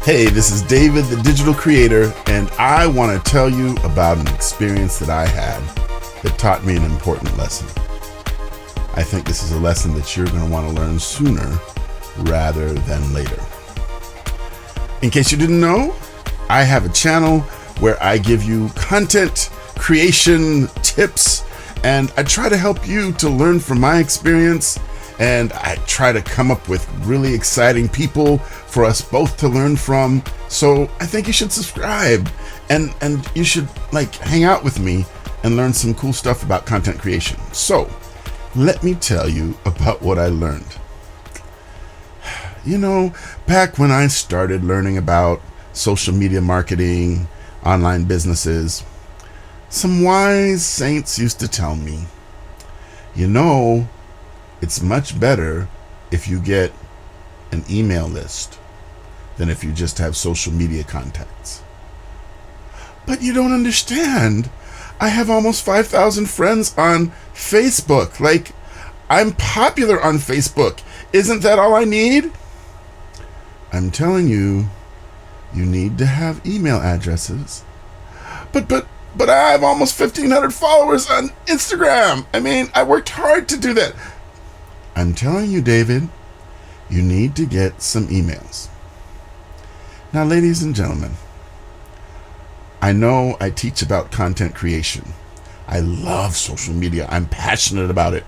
Hey, this is David, the digital creator, and I want to tell you about an experience that I had that taught me an important lesson. I think this is a lesson that you're going to want to learn sooner rather than later. In case you didn't know, I have a channel where I give you content creation tips, and I try to help you to learn from my experience, and I try to come up with really exciting people for us both to learn from. So I think you should subscribe and you should hang out with me and learn some cool stuff about content creation. So let me tell you about what I learned. You know, back when I started learning about social media marketing, online businesses, some wise saints used to tell me, it's much better if you get an email list than if you just have social media contacts. But you don't understand. I have almost 5,000 friends on Facebook. I'm popular on Facebook. Isn't that all I need? I'm telling you, you need to have email addresses. But I have almost 1,500 followers on Instagram. I worked hard to do that. I'm telling you, David, you need to get some emails. Now, ladies and gentlemen, I know I teach about content creation. I love social media. I'm passionate about it.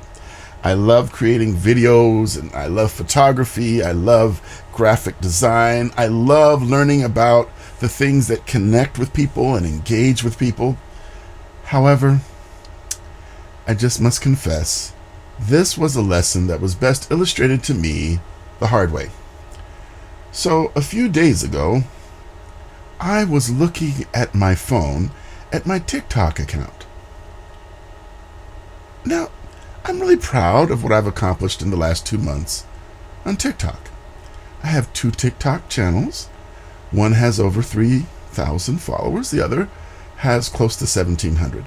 I love creating videos, and I love photography. I love graphic design. I love learning about the things that connect with people and engage with people. However, I just must confess, this was a lesson that was best illustrated to me the hard way. So a few days ago, I was looking at my phone at my TikTok account. Now, I'm really proud of what I've accomplished in the last 2 months on TikTok. I have 2 TikTok channels. One has over 3,000 followers. The other has close to 1,700.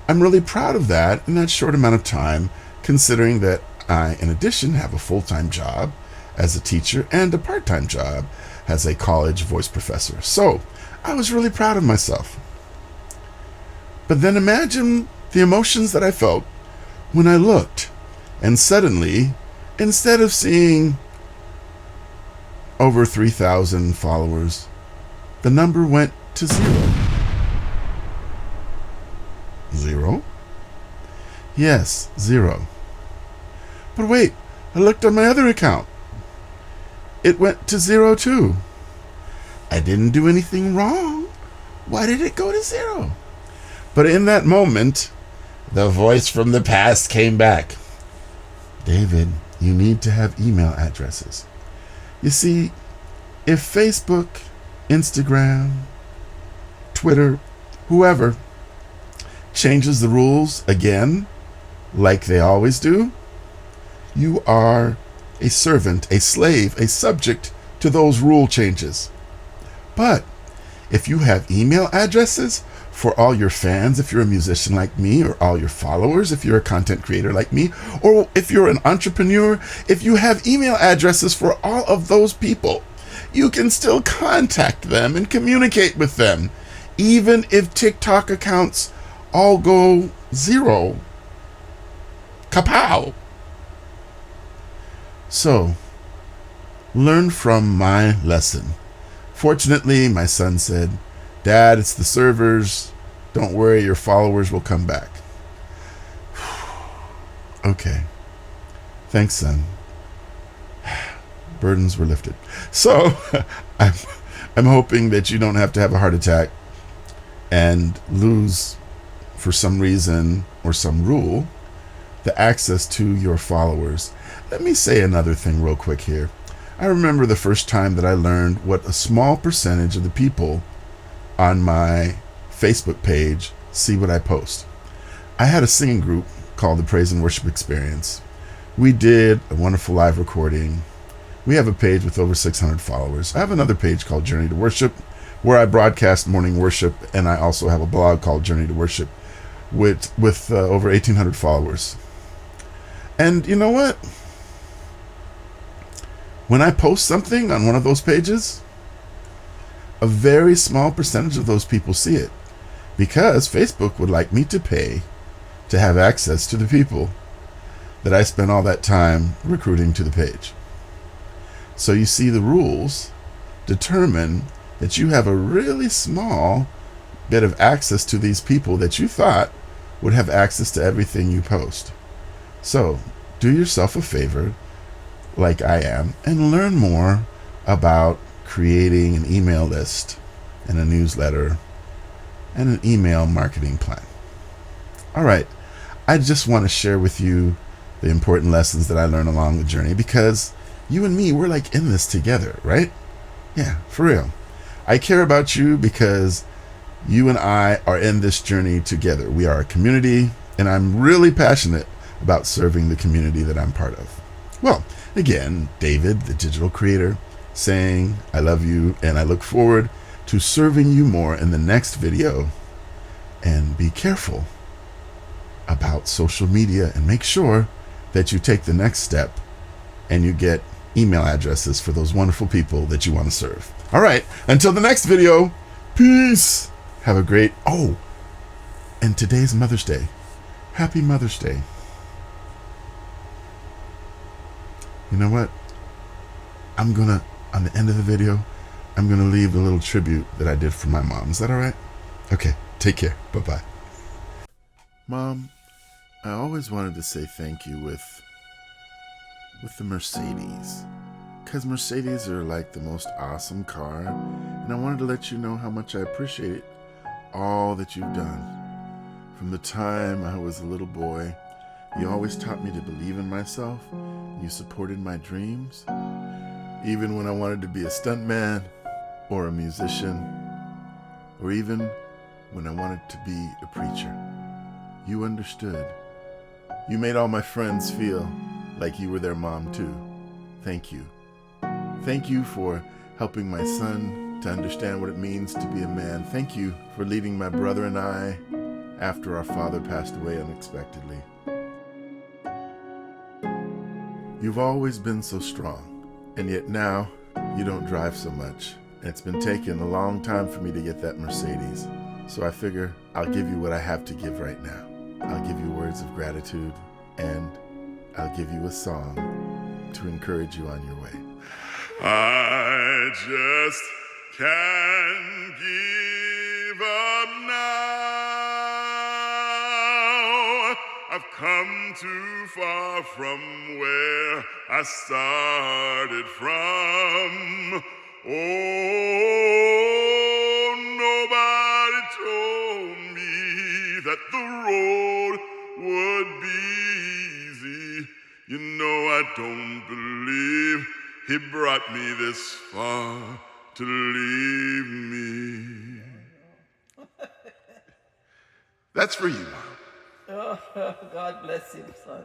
I'm really proud of that in that short amount of time, considering that I, in addition, have a full-time job as a teacher and a part-time job as a college voice professor. So I was really proud of myself. But then imagine the emotions that I felt when I looked, and suddenly, instead of seeing over 3,000 followers, the number went to 0. 0? Yes, 0. But wait, I looked on my other account. It went to 0 too. I didn't do anything wrong. Why did it go to 0? But in that moment, the voice from the past came back. David, you need to have email addresses. You see, if Facebook, Instagram, Twitter, whoever changes the rules again, like they always do, you are a servant, a slave, a subject to those rule changes. But if you have email addresses for all your fans, if you're a musician like me, or all your followers, if you're a content creator like me, or if you're an entrepreneur, if you have email addresses for all of those people, you can still contact them and communicate with them, even if TikTok accounts all go 0. Kapow! So, learn from my lesson. Fortunately, my son said, Dad, it's the servers. Don't worry, your followers will come back. Okay. Thanks, son. Burdens were lifted. So, I'm hoping that you don't have to have a heart attack and lose, for some reason or some rule, the access to your followers. Let me say another thing real quick here. I remember the first time that I learned what a small percentage of the people on my Facebook page see what I post. I had a singing group called the Praise and Worship Experience. We did a wonderful live recording. We have a page with over 600 followers. I have another page called Journey to Worship, where I broadcast morning worship, and I also have a blog called Journey to Worship with over 1,800 followers. And you know what? When I post something on one of those pages, a very small percentage of those people see it, because Facebook would like me to pay to have access to the people that I spent all that time recruiting to the page. So you see, the rules determine that you have a really small bit of access to these people that you thought would have access to everything you post. So do yourself a favor, like I am, and learn more about creating an email list and a newsletter and an email marketing plan. All right, I just want to share with you the important lessons that I learned along the journey, because you and me, we're like in this together, right? Yeah, for real. I care about you because you and I are in this journey together. We are a community, and I'm really passionate about serving the community that I'm part of. Well, again, David, the digital creator, saying I love you, and I look forward to serving you more in the next video. And be careful about social media, and make sure that you take the next step and you get email addresses for those wonderful people that you want to serve. All right, until the next video, peace. Have a great, and today's Mother's Day. Happy Mother's Day. You know what? On the end of the video, I'm gonna leave a little tribute that I did for my mom. Is that all right? Okay, take care. Bye-bye. Mom, I always wanted to say thank you with the Mercedes, because Mercedes are like the most awesome car, and I wanted to let you know how much I appreciate all that you've done. From the time I was a little boy, you always taught me to believe in myself, and you supported my dreams, even when I wanted to be a stuntman or a musician, or even when I wanted to be a preacher. You understood. You made all my friends feel like you were their mom too. Thank you. Thank you for helping my son to understand what it means to be a man. Thank you for leading my brother and I after our father passed away unexpectedly. You've always been so strong, and yet now you don't drive so much. And it's been taking a long time for me to get that Mercedes. So I figure I'll give you what I have to give right now. I'll give you words of gratitude, and I'll give you a song to encourage you on your way. I just can't give up now. I've come too far from where I started from. Oh, nobody told me that the road would be easy. You know I don't believe he brought me this far to leave me. That's for you, Mom. Oh, God bless you, son.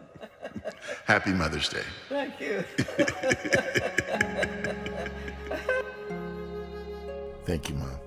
Happy Mother's Day. Thank you. Thank you, Mom.